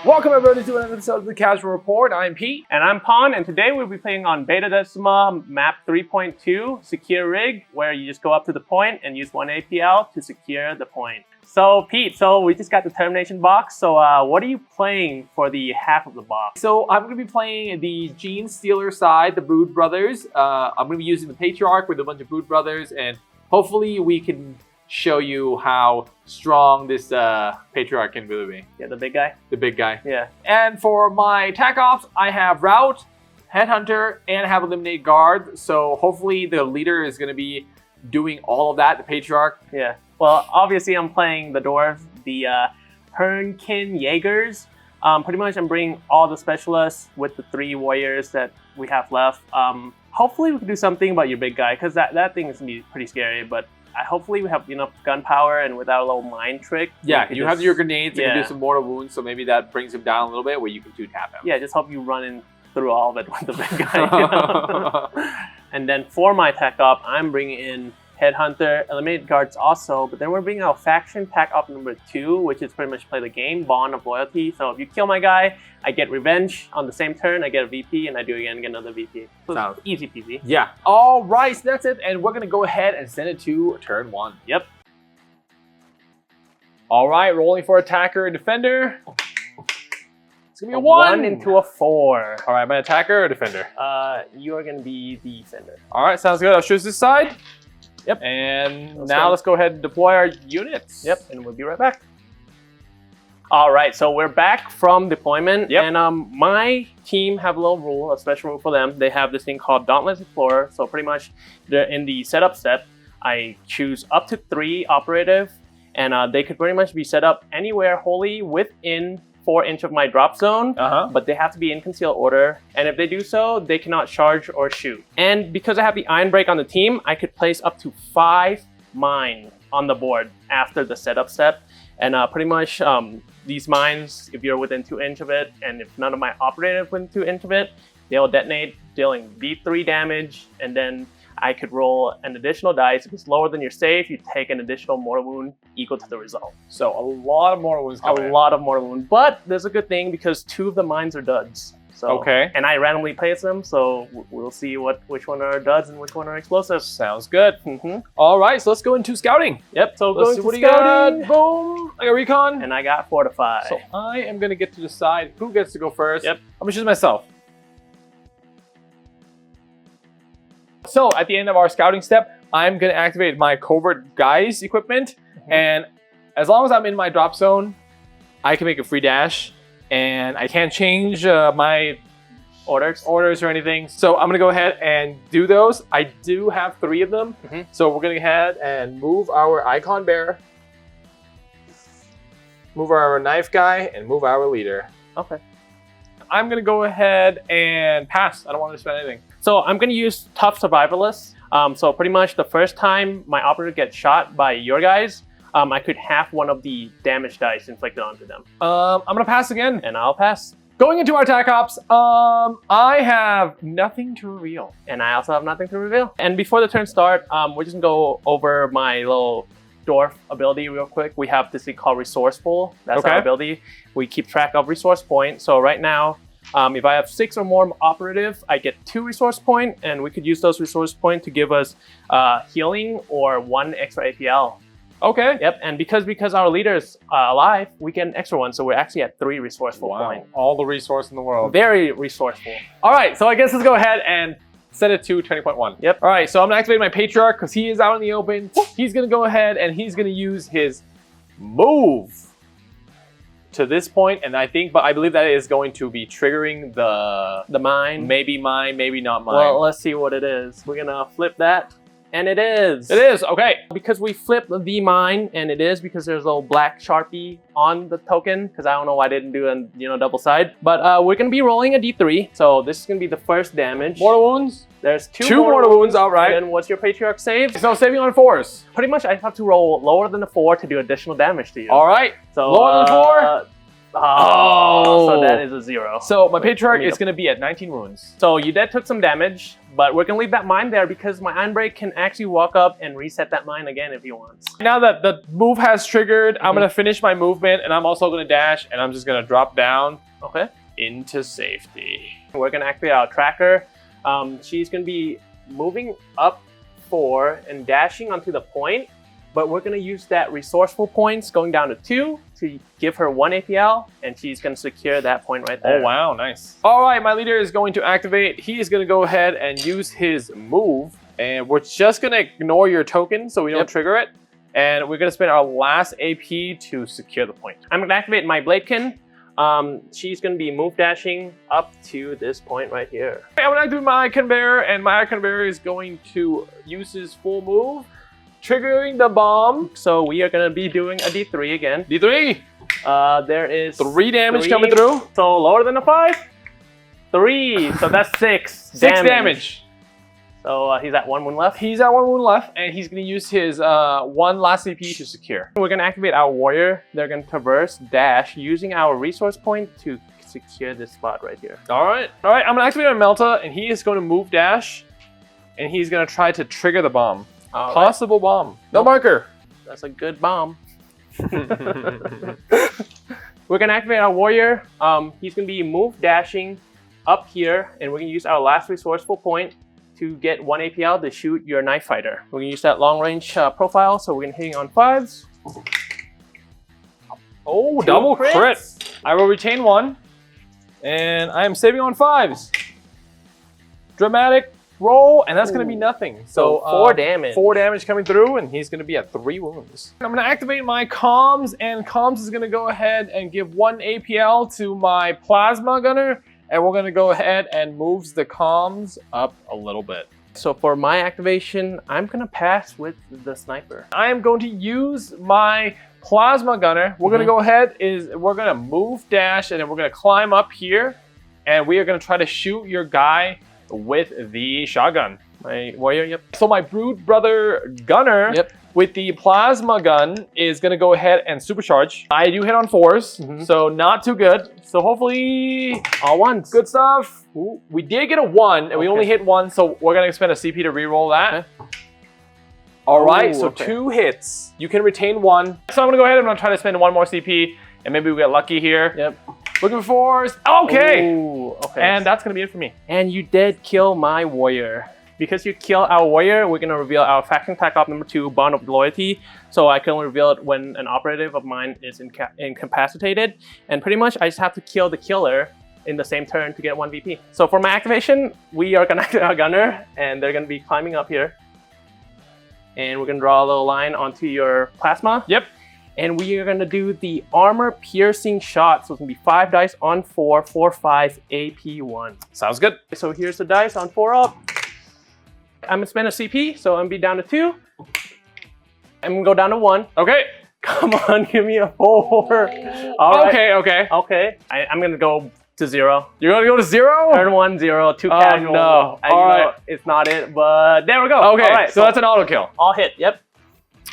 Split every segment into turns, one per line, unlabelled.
Welcome everybody to another episode of the Casual Report. I'm Pete.
And I'm Pon, and today we'll be playing on bheta-decima map 3.2, Secure Rig, where you just go up to the point and use one APL to secure the point. So Pete, we just got the Termination box, so what are you playing for the half of the box?
So I'm going to be playing the Gene Stealer side, the Brood Brothers. I'm going to be using the Patriarch with a bunch of Brood Brothers, and hopefully we can show you how strong this Patriarch can really be.
Yeah, the big guy?
The big guy.
Yeah.
And for my attack ops, I have Route, Headhunter, and I have Eliminate Guard. So hopefully the leader is going to be doing all of that, the Patriarch.
Yeah. Well, obviously I'm playing the Dwarves, the Hernkyn Yaegirs. Pretty much I'm bringing all the specialists with the 3 warriors that we have left. Hopefully we can do something about your big guy, because that thing is going to be pretty scary, but hopefully we have enough gunpowder and without a little mind trick.
Yeah, you have your grenades and
yeah.
you do some mortal wounds, so maybe that brings him down a little bit where you can 2-tap him.
Yeah, just hope you run in through all of it with the big guy. You know? And then for my tech op, I'm bringing in Headhunter, Eliminate Guards also, but then we're bringing out Faction Pack Op number 2, which is pretty much play the game, Bond of Loyalty. So if you kill my guy, I get revenge on the same turn, I get a VP, and I do again, get another VP. So
sounds
easy peasy.
Yeah. All right, so that's it, and we're gonna go ahead and send it to turn 1.
Yep.
All right, rolling for attacker and defender. It's gonna be a
1 into a 4.
All right, am I attacker or defender?
You are gonna be the defender.
All right, sounds good. I'll choose this side.
Yep.
And let's go ahead and deploy our units.
Yep, and we'll be right back. All right, so we're back from deployment.
Yep.
And my team have a little rule, a special rule for them. They have this thing called Dauntless Explorer. So pretty much in the setup step, I choose up to 3 operative, and they could pretty much be set up anywhere wholly within 4-inch of my drop zone, but they have to be in concealed order. And if they do so, they cannot charge or shoot. And because I have the Iron Break on the team, I could place up to 5 mines on the board after the setup step. And pretty much these mines, if you're within 2-inch of it, and if none of my operative within 2-inch of it, they'll detonate, dealing D3 damage, and then I could roll an additional dice. If it's lower than your save, you take an additional mortal wound equal to the result.
So a lot of mortal wounds coming in.
A lot of mortal wound. But there's a good thing because 2 of the mines are duds. So,
okay.
And I randomly place them, so we'll see which one are duds and which one are explosives.
Sounds good. All right, so let's go into scouting.
Yep, so
let's
going
see
to
what
scouting.
You got. Boom. I got recon.
And I got fortify.
So I am going to get to decide who gets to go first.
Yep.
I'm going to choose myself. So at the end of our scouting step, I'm going to activate my Covert Guise equipment. And as long as I'm in my drop zone, I can make a free dash. And I can't change my orders or anything. So I'm going to go ahead and do those. I do have 3 of them. So we're going to go ahead and move our Icon Bearer, move our Knife Guy, and move our Leader.
Okay.
I'm going to go ahead and pass. I don't want to spend anything.
So I'm going to use Tough Survivalist. So pretty much the first time my operator gets shot by your guys, I could half one of the damage dice inflicted onto them.
I'm going to pass again.
And I'll pass.
Going into our attack ops, I have nothing to reveal.
And I also have nothing to reveal. And before the turn start, we're just going to go over my little dwarf ability real quick. We have this thing called Resourceful. That's our ability. We keep track of resource points. So right now, if I have 6 or more operative, I get 2 resource point, and we could use those resource point to give us healing or 1 extra APL.
Okay.
Yep, and because our leader is alive, we get an extra 1, so we're actually at 3 resourceful points.
All the resource in the world.
Very resourceful.
All right, so I guess let's go ahead and set it to 20.1.
Yep.
All right, so I'm gonna activate my Patriarch because he is out in the open. He's gonna go ahead and he's gonna use his move to this point, and I believe that is going to be triggering the mine. Maybe mine, maybe not mine.
Well, let's see what it is. We're gonna flip that, and it is.
It is, okay.
Because we flipped the mine, and it is because there's a little black Sharpie on the token, because I don't know why I didn't do a double side. But we're gonna be rolling a D3, so this is gonna be the first damage.
Mortal wounds?
There's 2
mortal wounds, all right.
And then what's your Patriarch save?
So saving on 4s.
Pretty much I have to roll lower than a 4 to do additional damage to you.
All right,
so
lower than 4.
Oh, so that is a 0.
So my patriarch is going to be at 19 wounds.
So you did took some damage, but we're going to leave that mine there because my Iron Break can actually walk up and reset that mine again if he wants.
Now that the move has triggered, I'm going to finish my movement, and I'm also going to dash, and I'm just going to drop down into safety.
We're going to activate our tracker. She's going to be moving up 4 and dashing onto the point, but we're going to use that resourceful points going down to 2 to give her 1 APL, and she's going to secure that point right there.
Oh, wow, nice. All right, my leader is going to activate. He is going to go ahead and use his move, and we're just going to ignore your token so we don't trigger it, and we're going to spend our last AP to secure the point. I'm going to activate my Bladekin. She's going to be move dashing up to this point right here. I'm going to activate my Icon Bearer, and my Icon Bearer is going to use his full move, triggering the bomb. So we are going to be doing a D3 again. D3! There is 3 damage coming through. So lower than a 5? 3. So that's 6 damage. So he's at 1 wound left. He's at 1 wound left, and he's going to use his 1 last CP to secure. We're going to activate our warrior. They're going to traverse dash using our resource point to secure this spot right here. All right. I'm going to activate our Melta, and he is going to move dash, and he's going to try to trigger the bomb. Possible bomb. No marker. That's a good bomb. We're going to activate our warrior. He's going to be move dashing up here, and we're going to use our last resourceful point to get 1 APL to shoot your knife fighter. We're going to use that long range profile, so we're going to hit on 5s. Oh, double crit. I will retain 1, and I am saving on 5s. Dramatic roll, and that's going to be nothing. So 4 damage. 4 damage coming through, and he's going to be at 3 wounds. I'm going to activate my comms, and comms is going to go ahead and give 1 APL to my plasma gunner, and we're going to go ahead and moves the comms up a little bit. So for my activation, I'm going to pass with the sniper. I am going to use my plasma gunner. We're going to go ahead, we're going to move dash, and then we're going to climb up here, and we are going to try to shoot your guy with the shotgun. My warrior, So my Brood Brother Gunner with the plasma gun is going to go ahead and supercharge. I do hit on 4s, so not too good. So hopefully all 1s. Good stuff. Ooh, we did get a 1, and we only hit 1, so we're going to spend a CP to reroll that. All right, so 2 hits. You can retain 1. So I'm going to go ahead and I'm going to try to spend 1 more CP, and maybe we get lucky here. Looking for 4s. Okay. Ooh, and that's going to be it for me. And you did kill my warrior. Because you kill our warrior, we're going to reveal our faction tech op number 2, Bond of Loyalty. So I can only reveal it when an operative of mine is incapacitated. And pretty much I just have to kill the killer in the same turn to get 1 VP. So for my activation, we are going to activate our gunner, and they're going to be climbing up here. And we're going to draw a little line onto your plasma. And we are going to do the armor piercing shot. So it's going to be 5 dice on 4, 4, 5, AP1. Sounds good. So here's the dice on 4 up. I'm going to spend a CP, so I'm going to be down to 2. I'm going to go down to 1. Okay. Come on, give me a 4. All right. Okay. I'm going to go to 0. You're going to go to 0? Turn 1, 0, 2 casual. No. All right. It's not it, but there we go. Okay, all right, so that's an auto kill. All hit,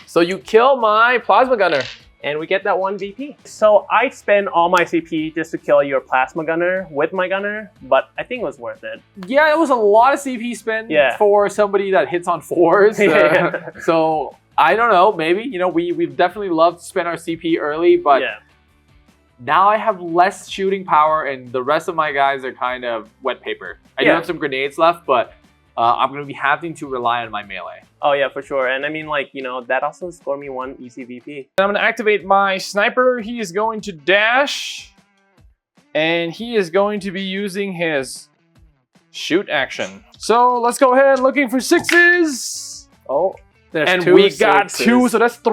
So you kill my plasma gunner, and we get that 1 VP. So I spend all my CP just to kill your plasma gunner with my gunner, but I think it was worth it. Yeah, it was a lot of CP spend for somebody that hits on 4s. So I don't know, maybe, we've definitely loved to spend our CP early, but now I have less shooting power, and the rest of my guys are kind of wet paper. I do have some grenades left, but I'm going to be having to rely on my melee. Oh yeah, for sure. And I mean, that also scored me 1 easy VP. I'm going to activate my sniper. He is going to dash, and he is going to be using his shoot action. So let's go ahead looking for 6s. Oh, and we got 2, so that's 6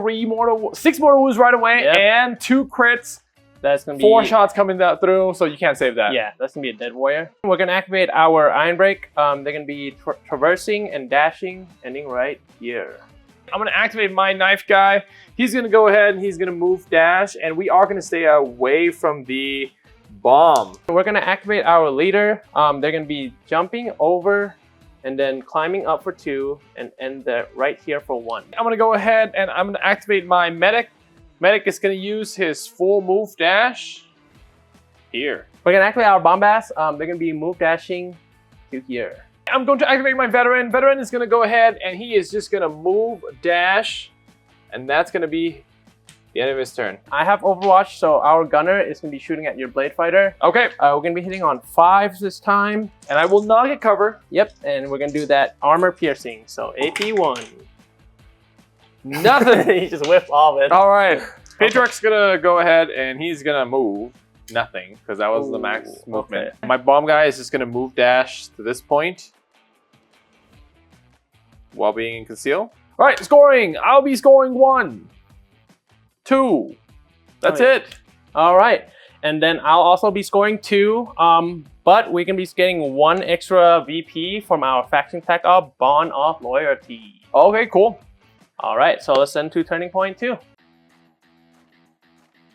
more wounds right away, and 2 crits. That's going to be 4 shots coming through, so you can't save that. Yeah, that's going to be a dead warrior. We're going to activate our Iron Break. They're going to be traversing and dashing, ending right here. I'm going to activate my knife guy. He's going to go ahead and he's going to move dash, and we are going to stay away from the bomb. We're going to activate our leader. They're going to be jumping over and then climbing up for 2 and end right here for 1. I'm going to go ahead and I'm going to activate my medic. Medic is going to use his full move dash, here.
We're gonna activate our bombast. They're gonna be move dashing to here.
I'm going to activate my veteran. Veteran is going to go ahead and he is just going to move, dash, and that's going to be the end of his turn.
I have Overwatch, so our gunner is gonna be shooting at your blade fighter.
Okay.
We're gonna be hitting on 5s this time.
And I will not get cover.
Yep, and we're gonna do that armor piercing. So AP 1.
Nothing.
He just whipped all of it.
All right. Patriarch's going to go ahead and he's going to move. Nothing, because that was the max movement.
Okay.
My bomb guy is just going to move dash to this point while being in conceal. All right, scoring. I'll be scoring 1, 2. That's it.
All right, and then I'll also be scoring 2. But we can be getting 1 extra VP from our faction tech up, Bond of Loyalty.
Okay, cool.
All right, so let's send to turning point 2.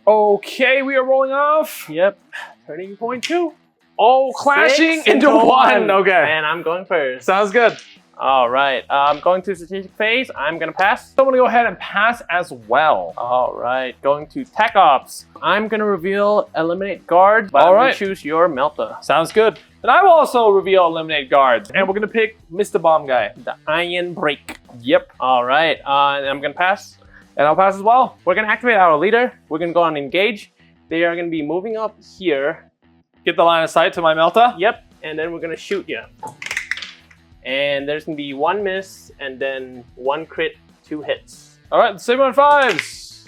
Okay, we are rolling off.
Yep, turning point 2.
Oh, clashing
6
into 1. Okay.
And I'm going first.
Sounds good.
All right, going to strategic phase. I'm gonna pass.
So I'm gonna go ahead and pass as well.
All right, going to tech ops. I'm gonna reveal eliminate guards, but
All
I'm
right.
gonna choose your Melta.
Sounds good. And I will also reveal eliminate guards. And we're gonna pick Mr. Bomb Guy.
The Iron Break.
Yep.
All right, and I'm gonna pass.
And I'll pass as well.
We're gonna activate our leader. We're gonna go on engage. They are gonna be moving up here.
Get the line of sight to my Melta.
Yep, and then we're gonna shoot you. And there's gonna be 1 miss, and then 1 crit, 2 hits.
All right, save on 5s.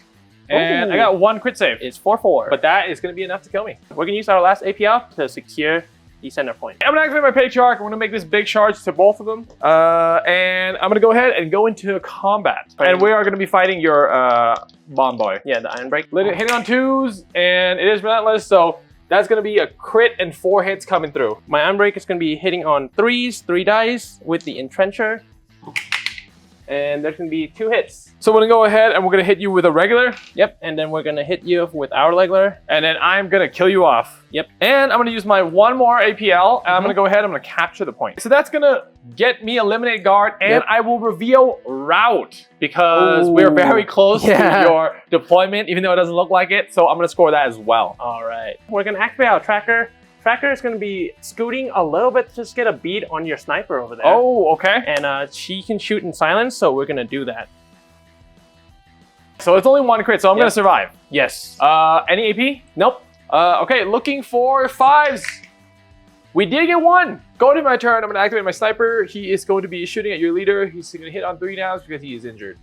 And
Ooh.
I got 1 crit save.
It's 4-4.
But that is gonna be enough to kill me.
we're gonna use our last APL to secure the center point.
I'm gonna activate my Patriarch. I'm gonna make this big charge to both of them. And I'm gonna go ahead and go into combat. And we are gonna be fighting your Bomb Boy.
Yeah, the Iron Break.
Hitting on 2s, and it is relentless, so that's gonna be a crit and 4 hits coming through.
My Iron Break is gonna be hitting on 3s, 3 dice with the Entrencher. And there's gonna be 2 hits.
So we're gonna go ahead and we're gonna hit you with a regular,
Yep, and then we're gonna hit you with our regular.
and then I'm gonna kill you off.
Yep.
And I'm gonna use my 1 more APL, and I'm gonna go ahead, I'm gonna capture the point. So that's gonna get me eliminate guard, and
Yep.
I will reveal route, because we're very close to your deployment, even though it doesn't look like it, so I'm gonna score that as well.
All right. We're gonna activate our tracker. Tracker is gonna be scooting a little bit to just get a bead on your sniper over there.
Oh, okay.
And she can shoot in silence, so we're gonna do that.
So it's only 1 crit, so I'm
Yep.
gonna survive.
Yes.
Any AP?
Nope.
Okay, looking for 5s. We did get 1. Go to my turn. I'm gonna activate my sniper. He is going to be shooting at your leader. He's gonna hit on 3 now because he is injured.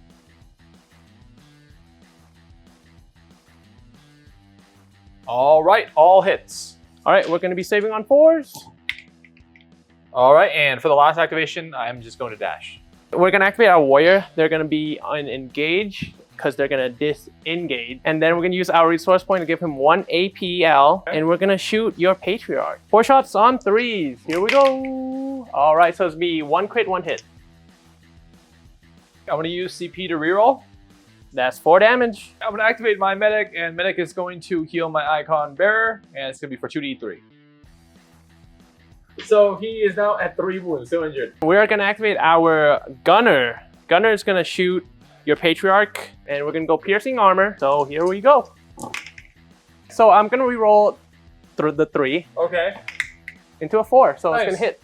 All right, all hits.
All right, we're gonna be saving on 4s.
All right, and for the last activation, I'm just going to dash.
We're gonna activate our warrior. They're gonna be on engage because they're gonna disengage. And then we're gonna use our resource point to give him 1 APL.
Okay.
And we're gonna shoot your Patriarch. 4 shots on 3s. Here we go. All right, so it's be 1 crit, 1 hit.
I'm gonna use CP to reroll.
That's 4 damage.
I'm gonna activate my medic, and medic is going to heal my icon bearer, and it's gonna be for 2d3. So he is now at 3 wounds, still injured.
We're gonna activate our gunner. Gunner is gonna shoot your Patriarch, and we're gonna go piercing armor. So here we go. So I'm gonna reroll through the 3
Okay.
into a 4, so
Nice.
it's gonna hit.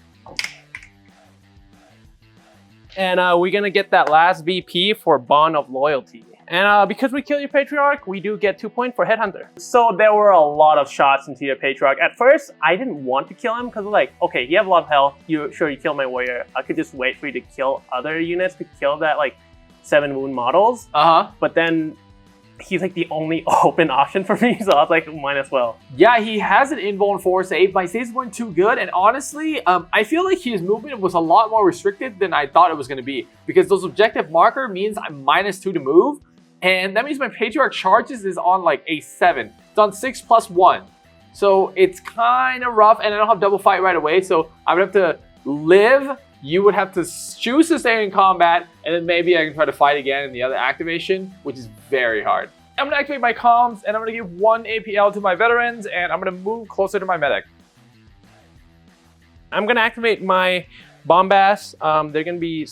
And we're gonna get that last VP for Bond of Loyalty. And because we kill your Patriarch, we do get 2 points for Headhunter. So there were a lot of shots into your Patriarch. At first, I didn't want to kill him because like, okay, you have a lot of health. You kill my warrior. I could just wait for you to kill other units to kill that like 7 wound models. But then he's like the only open option for me, so I was like, might as well.
Yeah, he has an invuln 4 save. My saves weren't too good, and honestly, I feel like his movement was a lot more restricted than I thought it was going to be, because those objective marker means I'm -2 to move, and that means my Patriarch charges is on like a 7. It's on 6+1. So it's kind of rough, and I don't have double fight right away, so I would have to live. You would have to choose to stay in combat, and then maybe I can try to fight again in the other activation, which is very hard. I'm gonna activate my comms, and I'm gonna give 1 APL to my veterans, and I'm gonna move closer to my medic.
I'm gonna activate my bombast. They're gonna be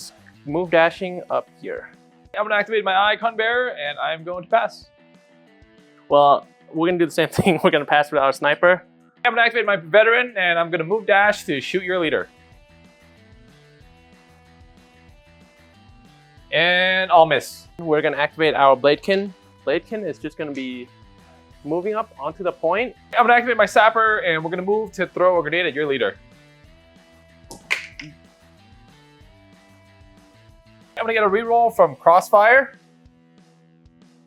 move dashing up here.
I'm gonna activate my icon bearer, and I'm going to pass.
Well, we're gonna do the same thing. We're gonna pass with our sniper.
I'm gonna activate my veteran and I'm gonna move dash to shoot your leader. And I'll miss.
We're gonna activate our Bladekin. Bladekin is just gonna be moving up onto the point.
I'm gonna activate my sapper and we're gonna move to throw a grenade at your leader. I'm gonna get a reroll from Crossfire.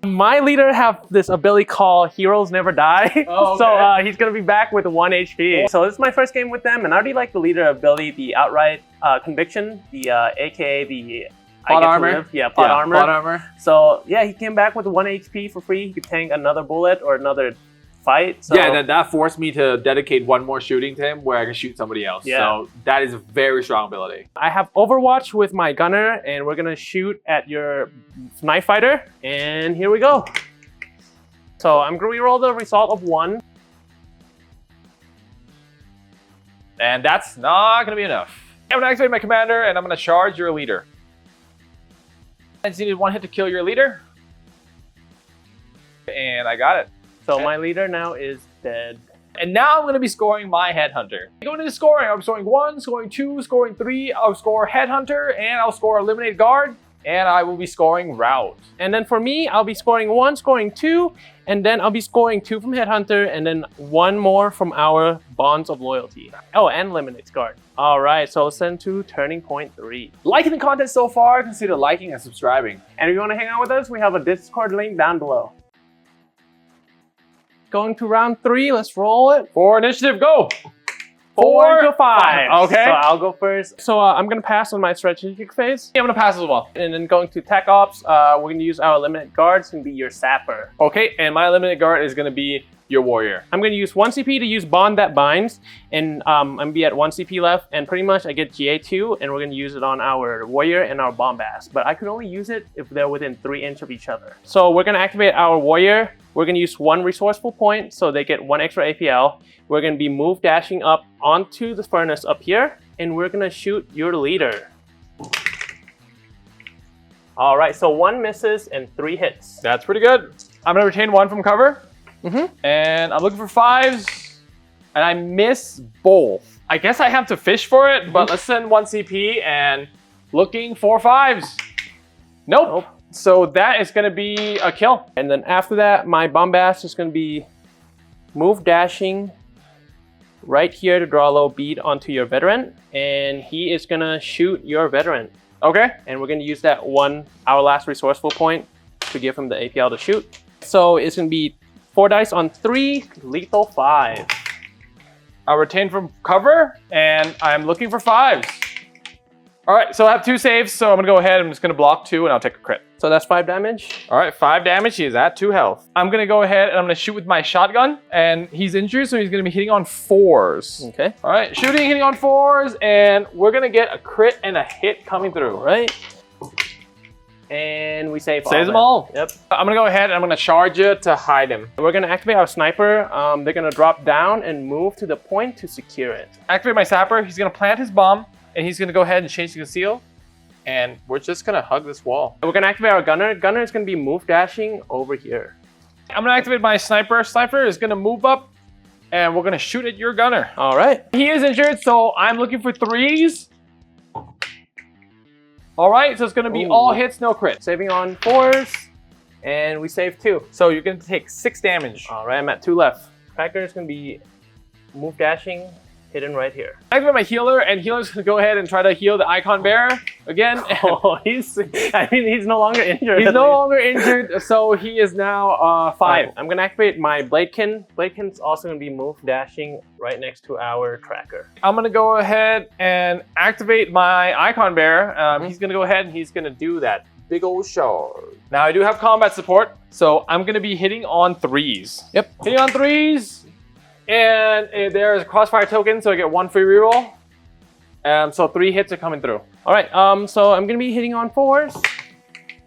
My leader have this ability called Heroes Never Die.
Oh, okay.
So he's gonna be back with 1 HP. So this is my first game with them, and I already like the leader ability, the outright conviction, the aka the
Plot armor.
Yeah, plot armor.
Plot armor.
So yeah, he came back with 1 HP for free. He could tank another bullet or another fight. So.
Yeah, that forced me to dedicate 1 more shooting to him where I can shoot somebody else.
Yeah.
So that is a very strong ability.
I have Overwatch with my gunner, and we're gonna shoot at your knife fighter. And here we go. So I'm gonna reroll the result of 1.
And that's not gonna be enough. I'm gonna activate my commander and I'm gonna charge your leader. I just needed 1 hit to kill your leader. And I got it.
So my leader now is dead.
And now I'm going to be scoring my Headhunter. Going into scoring, I'm scoring 1, scoring 2, scoring 3. I'll score Headhunter, and I'll score Eliminate Guard, and I will be scoring Rout.
And then for me, I'll be scoring 1, scoring 2, and then I'll be scoring 2 from Headhunter, and then 1 more from our Bonds of Loyalty. Oh, and Eliminate Guard. All right, so let's send to Turning Point 3.
Liking the content so far, consider liking and subscribing.
And if you want to hang out with us, we have a Discord link down below. Going to round 3, let's roll it.
For initiative, go!
4 to 5.
Okay.
So I'll go first. So I'm going to pass on my strategic phase.
Yeah, I'm going to pass as well.
And then going to Tech Ops, we're going to use our Eliminate Guard. It's going to be your Sapper.
Okay, and my Eliminate Guard is going to be your Warrior.
I'm going to use 1 CP to use Bond That Binds. And I'm going to be at 1 CP left. And pretty much I get GA2. And we're going to use it on our Warrior and our Bombast. But I could only use it if they're within 3 inches of each other. So we're going to activate our Warrior. We're going to use 1 resourceful point, so they get 1 extra APL. We're going to be move dashing up onto the furnace up here, and we're going to shoot your leader. All right, so 1 misses and 3 hits.
That's pretty good. I'm going to retain 1 from cover, and I'm looking for 5s, and I miss both. I guess I have to fish for it, but let's send 1 CP and looking for 5s. Nope. So that is going to be a kill.
And then after that, my Bombast is going to be move dashing right here to draw a low bead onto your veteran. And he is going to shoot your veteran.
Okay.
And we're going to use that 1, our last resourceful point, to give him the APL to shoot. So it's going to be 4 dice on 3, lethal 5.
I'll retain from cover, and I'm looking for 5s. All right, so I have 2 saves, so I'm going to go ahead. I'm just going to block 2, and I'll take a crit.
So that's 5 damage.
All right, 5 damage. He is at 2 health. I'm going to go ahead, and I'm going to shoot with my shotgun, and he's injured, so he's going to be hitting on 4s.
Okay.
All right, shooting, hitting on 4s, and we're going to get a crit and a hit coming through.
All right. And we save all.
Saves them all.
Yep.
I'm going to go ahead, and I'm going to charge you to hide him.
We're going to activate our sniper. They're going to drop down and move to the point to secure it.
Activate my sapper. He's going to plant his bomb, and he's going to go ahead and change to conceal. And we're just going to hug this wall.
We're going to activate our gunner. Gunner is going to be move dashing over here.
I'm going to activate my sniper. Sniper is going to move up, and we're going to shoot at your gunner.
All right.
He is injured, so I'm looking for 3s. All right, so it's going to be all hits, no crit.
Saving on 4s, and we save 2.
So you're going to take 6 damage.
All right, I'm at 2 left. Cracker is going to be move dashing, hidden right here.
I activate my healer, and healer's going to go ahead and try to heal the icon bearer again.
Oh, he's no longer injured.
He's no longer injured, so he is now 5.
I'm going to activate my Bladekin. Bladekin's also going to be move dashing right next to our tracker.
I'm going to go ahead and activate my icon bearer. He's going to go ahead and he's going to do that big old charge. Now I do have combat support, so I'm going to be hitting on 3s.
Yep.
Hitting on 3s. And there's a crossfire token, so I get 1 free reroll. So 3 hits are coming through.
All right, so I'm gonna be hitting on 4s,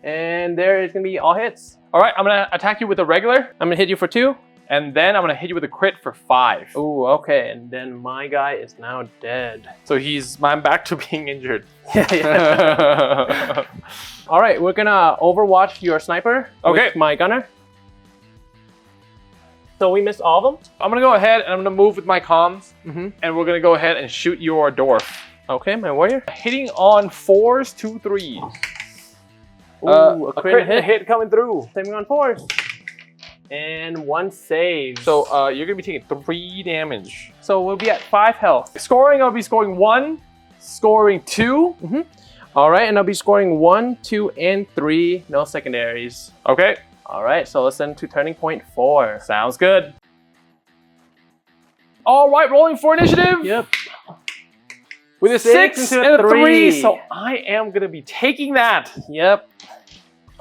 and there is gonna be all hits.
All right, I'm gonna attack you with a regular.
I'm gonna hit you for 2.
And then I'm gonna hit you with a crit for 5.
Ooh, okay, and then my guy is now dead.
So I'm back to being injured.
Yeah. All right, we're gonna overwatch your sniper.
Okay.
With my gunner. So we missed all of them?
I'm gonna go ahead and I'm gonna move with my comms,
Mm-hmm.
and we're gonna go ahead and shoot your dwarf.
Okay, my warrior.
Hitting on 4s, 2 3s.
Ooh,
A crit hit coming through.
Saving on 4s. And 1 save.
So you're gonna be taking 3 damage.
So we'll be at 5 health.
Scoring, I'll be scoring 1, scoring 2.
Mm-hmm. All right, and I'll be scoring 1, 2, and 3. No secondaries.
Okay.
All right, so let's send to turning point 4.
Sounds good. All right, rolling for initiative.
Yep.
With a 6
into
and a 3.
3.
So I am gonna be taking that.
Yep.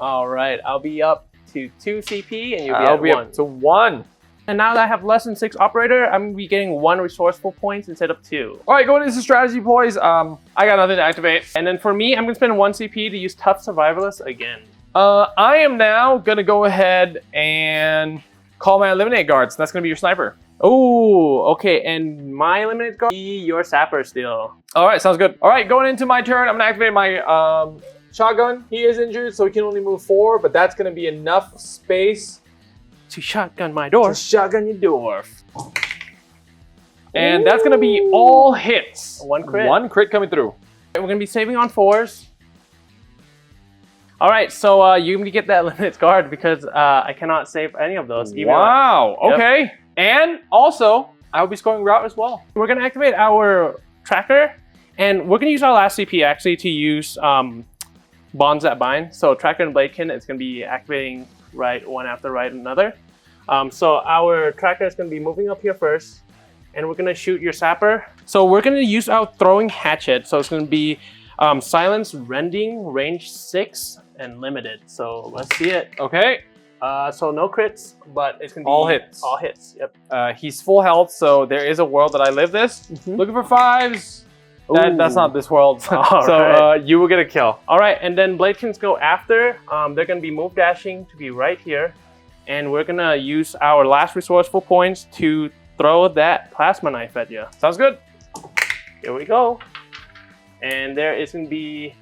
All right, I'll be up to 2 CP and you'll be
I'll
at
be
1.
up to 1.
And now that I have less than 6 operator, I'm gonna be getting 1 resourceful points instead of 2.
All right, going into strategy, boys. I got nothing to activate.
And then for me, I'm gonna spend 1 CP to use Tough Survivalist again.
I am now gonna go ahead and call my eliminate guards. That's gonna be your sniper.
Oh, okay. And my eliminate guard be your sapper still.
All right, sounds good. All right, going into my turn, I'm gonna activate my shotgun. He is injured, so he can only move 4, but that's gonna be enough space
To shotgun my door.
to shotgun your dwarf. And that's gonna be all hits.
1 crit.
1 crit coming through.
We're gonna be saving on 4s. All right, so you can get that eliminate guard because I cannot save any of those.
Wow.
Yep.
Okay. And also, I'll be scoring route as well.
We're gonna activate our tracker, and we're gonna use our last CP actually to use bonds that bind. So tracker and bladekin, it's gonna be activating right one after right another. So our tracker is gonna be moving up here first, and we're gonna shoot your sapper. So we're gonna use our throwing hatchet. So it's gonna be silence, rending, range 6, and limited. So let's see it.
Okay.
So no crits, but it's gonna be
All hits.
All hits. Yep.
He's full health, so there is a world that I live this.
Mhm.
Looking for 5s. That's
Ooh.
not this world. So
right.
you will get a kill.
All right, and then Bladekins go after. They're gonna be move dashing to be right here, and we're gonna use our last resourceful points to throw that plasma knife at you.
Sounds good.
Here we go. And there is gonna be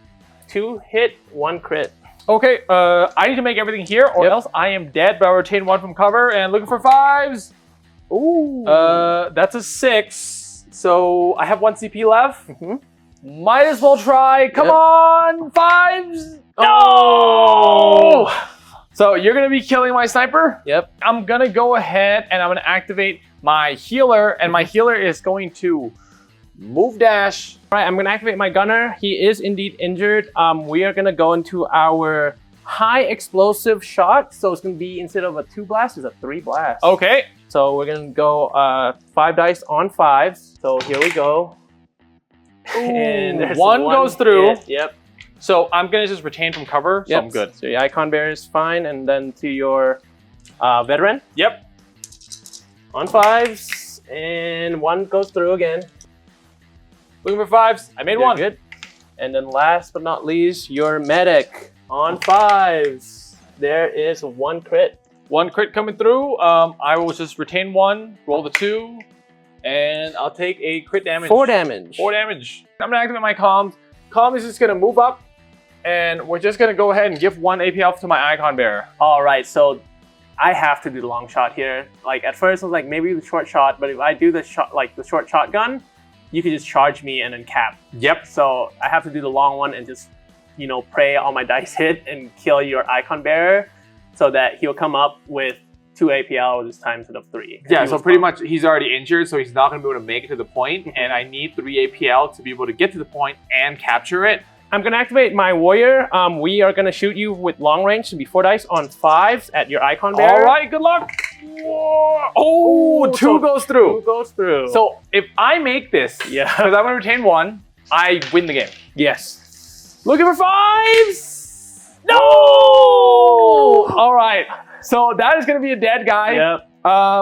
2 hit, 1 crit.
Okay, I need to make everything here, or
Yep.
else I am dead, but I'll retain 1 from cover, and looking for 5s.
Ooh.
That's a 6, so I have 1 CP left.
Mhm.
Might as well try. Come
Yep.
on, 5s.
Oh!
So you're gonna be killing my sniper.
Yep.
I'm gonna go ahead and I'm gonna activate my healer, and my healer is going to move dash.
All right, I'm gonna activate my gunner. He is indeed injured. We are gonna go into our high explosive shot. So it's gonna be, instead of a 2 blast, it's a 3 blast.
Okay.
So we're gonna go 5 dice on 5s. So here we go. And there's
1 goes through.
hit. Yep.
So I'm gonna just retain from cover, so I'm good.
So your icon bearer is fine, and then to your veteran.
Yep.
On 5s, and 1 goes through again.
Looking for 5s. I made
You're
1.
good. And then last but not least, your medic on 5s. There is 1 crit.
1 crit coming through. I will just retain 1, roll the 2, and I'll take a crit damage.
4 damage.
4 damage. I'm gonna activate my comms. Comm is just gonna move up, and we're just gonna go ahead and give 1 AP health to my icon bearer.
All right, so I have to do the long shot here. Like at first I was like, maybe the short shot, but if I do the shot, like the short shotgun, you could just charge me and then cap.
Yep.
So I have to do the long one and just, you know, pray all my dice hit and kill your icon bearer so that he'll come up with 2 APL this time instead of 3.
Yeah, so pretty much he's already injured, so he's not going to be able to make it to the point, and I need 3 APL to be able to get to the point and capture it.
I'm going to activate my warrior. We are going to shoot you with long range to be 4 dice on 5s at your icon bearer.
All right, good luck. Whoa. Oh, 2
so
goes through.
2 goes through.
So if I make this,
yeah.
because I'm going to retain 1, I win the game.
Yes.
Looking for 5s. No! All right. So that is going to be a dead guy.
Yep.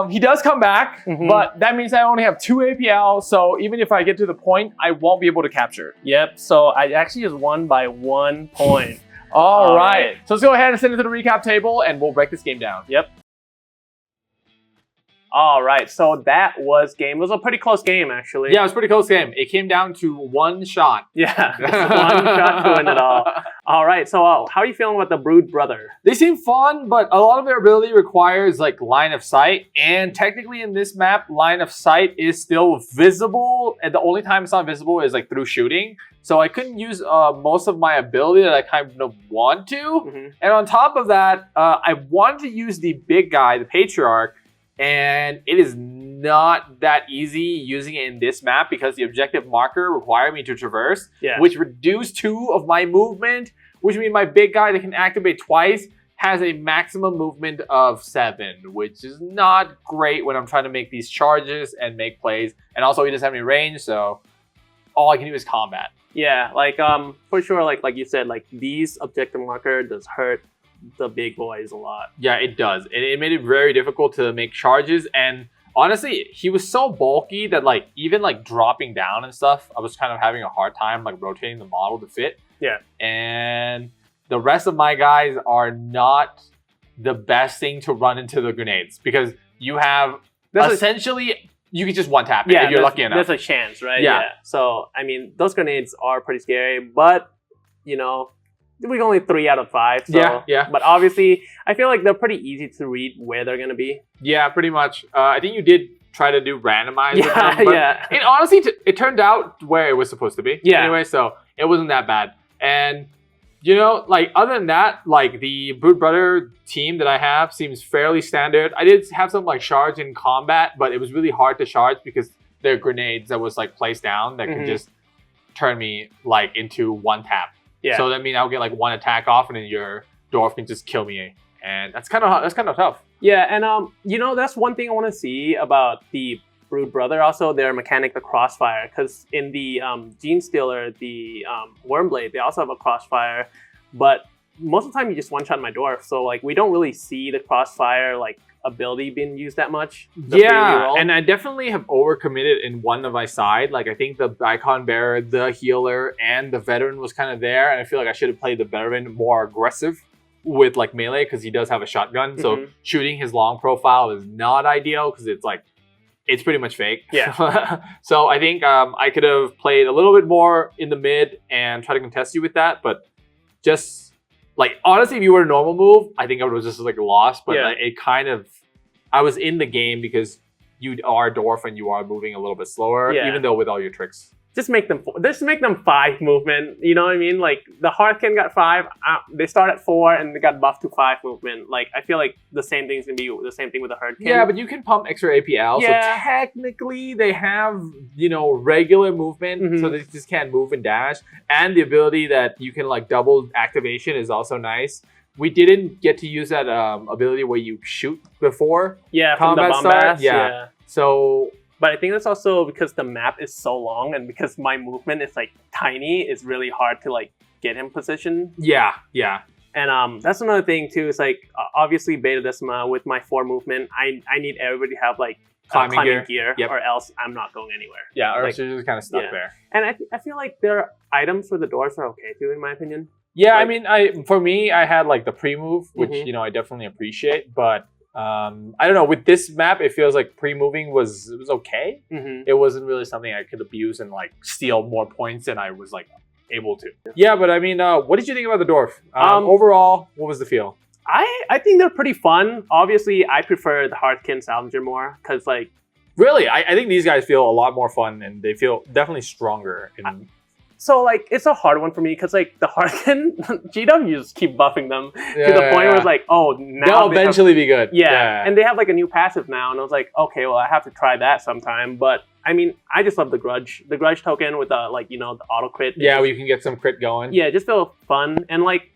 He does come back, but that means I only have 2 APL. So even if I get to the point, I won't be able to capture it.
Yep. So I actually just won by 1 point.
All right. So let's go ahead and send it to the recap table, and we'll break this game down.
Yep. All right, so that was game. It was a pretty close game, actually.
Yeah, it was a pretty close game. It came down to one shot.
Yeah, just one shot to win it all. All right, so how are you feeling about the Brood Brother?
They seem fun, but a lot of their ability requires like line of sight. And technically in this map, line of sight is still visible. And the only time it's not visible is like through shooting. So I couldn't use most of my ability that I kind of want to. And on top of that, I wanted to use the big guy, the Patriarch. And it is not that easy using it in this map because the objective marker required me to traverse, which reduced 2 of my movement, which means my big guy that can activate twice has a maximum movement of 7, which is not great when I'm trying to make these charges and make plays. And also he doesn't have any range, so all I can do is combat.
Yeah, like for sure, like you said, like these objective marker does hurt the big boys a lot.
Yeah, it does. It made it very difficult to make charges, and honestly, he was so bulky that like even like dropping down and stuff, I was kind of having a hard time like rotating the model to fit.
Yeah.
And the rest of my guys are not the best thing to run into the grenades because you have essentially you can just one tap it if you're lucky enough.
There's a chance, right?
Yeah.
So I mean, those grenades are pretty scary, but you know, we only 3 out of 5. So,
yeah.
But obviously, I feel like they're pretty easy to read where they're gonna be.
Yeah, pretty much. I think you did try to do randomize.
Yeah,
with them,
yeah.
It honestly, it turned out where it was supposed to be.
Yeah.
Anyway, so it wasn't that bad. And you know, like other than that, like the Brood Brother team that I have seems fairly standard. I did have some like shards in combat, but it was really hard to charge because they're grenades that was like placed down that could just turn me like into one tap.
Yeah.
So that means I'll get like one attack off, and then your dwarf can just kill me, and that's kind of tough.
Yeah, and you know, that's one thing I want to see about the Brood Brother. Also, their mechanic, the crossfire, because in the Gene Stealer, the Wormblade, they also have a crossfire, but most of the time you just one shot my dwarf. So like we don't really see the crossfire like ability being used that much.
Yeah, and I definitely have overcommitted in one of my side. Like I think the Icon Bearer, the Healer, and the Veteran was kind of there, and I feel like I should have played the Veteran more aggressive with like melee because he does have a shotgun. So shooting his long profile is not ideal because it's like it's pretty much fake.
Yeah.
So I think I could have played a little bit more in the mid and try to contest you with that, but just. Like, honestly, if you were a normal move, I think I would have just, like, lost. But like, it kind of... I was in the game because you are a dwarf and you are moving a little bit slower, even though with all your tricks.
Just make them 5 movement. You know what I mean? Like, the Hernkyn got 5. They start at 4 and they got buffed to 5 movement. Like, I feel like the same thing's going to be the same thing with the Hernkyn.
Yeah, but you can pump extra APL.
Yeah.
So technically, they have, you know, regular movement. So they just can't move and dash. And the ability that you can, like, double activation is also nice. We didn't get to use that ability where you shoot before.
Yeah, from the bombast.
Yeah. So...
But I think that's also because the map is so long and because my movement is like tiny, it's really hard to like get him positioned.
Yeah.
And that's another thing too. Is like obviously bheta-decima with my 4 movement, I need everybody to have like climbing gear or else I'm not going anywhere.
Yeah, or else you're just kind of stuck there.
And I feel like their items for the doors are okay too, in my opinion.
Yeah, like, I mean, for me, I had like the pre-move, which you know I definitely appreciate, but. I don't know, with this map it feels like pre-moving was okay. It wasn't really something I could abuse and like steal more points than I was like able to. Yeah, but I mean, what did you think about the dwarf? Overall, what was the feel?
I think they're pretty fun. Obviously I prefer the Hernkyn Salvager more because like
really I think these guys feel a lot more fun and they feel definitely stronger in
So, like, it's a hard one for me because, like, the Hernkyn, GW just keep buffing them to the point where it's like, oh, now
they'll eventually be good.
Yeah, and they have, like, a new passive now, and I was like, okay, well, I have to try that sometime. But, I mean, I just love the Grudge. The Grudge token with the, like, you know, the auto crit.
Yeah, where you can get some crit going.
Yeah, just feel fun. And, like,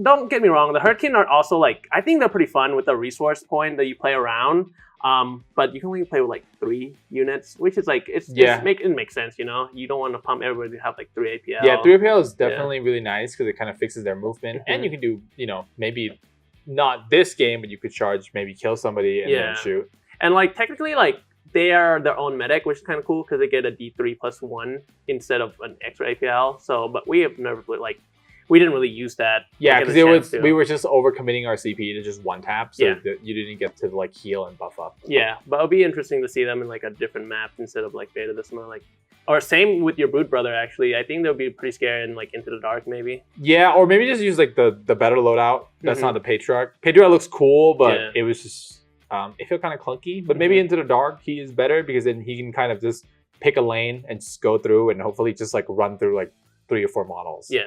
don't get me wrong, the Hernkyn are also, like, I think they're pretty fun with the resource point that you play around. But you can only play with like 3 units, which is like it makes sense, you know. You don't want to pump everybody to have like 3 APL.
Yeah, 3 APL is definitely really nice because it kind of fixes their movement, and you can do, you know, maybe not this game, but you could charge, maybe kill somebody and then shoot.
And like technically, like they are their own medic, which is kind of cool because they get a D3+1 instead of an extra APL. So, but we have never played like we didn't really use that.
Yeah, because we were just overcommitting our CP to just one tap, so you didn't get to like heal and buff up.
Yeah, but it'll be interesting to see them in like a different map instead of like bheta-decima, like, or same with your Brood Brother. Actually, I think they'll be pretty scary in like Into the Dark maybe.
Yeah, or maybe just use like the better loadout. That's not the Patriarch. Patriarch looks cool, but it was just it felt kind of clunky. But maybe Into the Dark he is better because then he can kind of just pick a lane and just go through and hopefully just like run through like 3 or 4 models.
Yeah.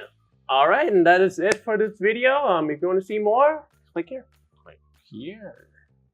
All right, and that is it for this video. If you want to see more, click here.
Click here.